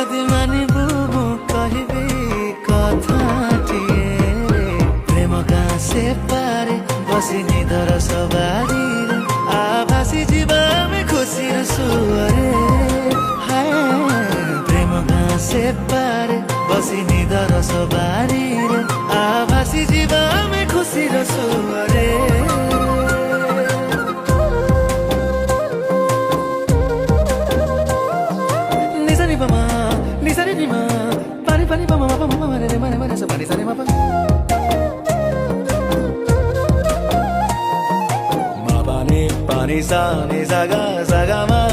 जदि मानिबु मु कहिबी कथाटिए प्रेम गाँ से पारे बसी निदर सवारी रे आभासी जीवा में खुशी सुअरे हाय प्रेम गाँ से पारे बसी निदर सवारी रे आभासी जीवा में खुशी सुअरे Pani sa ni sa ga ma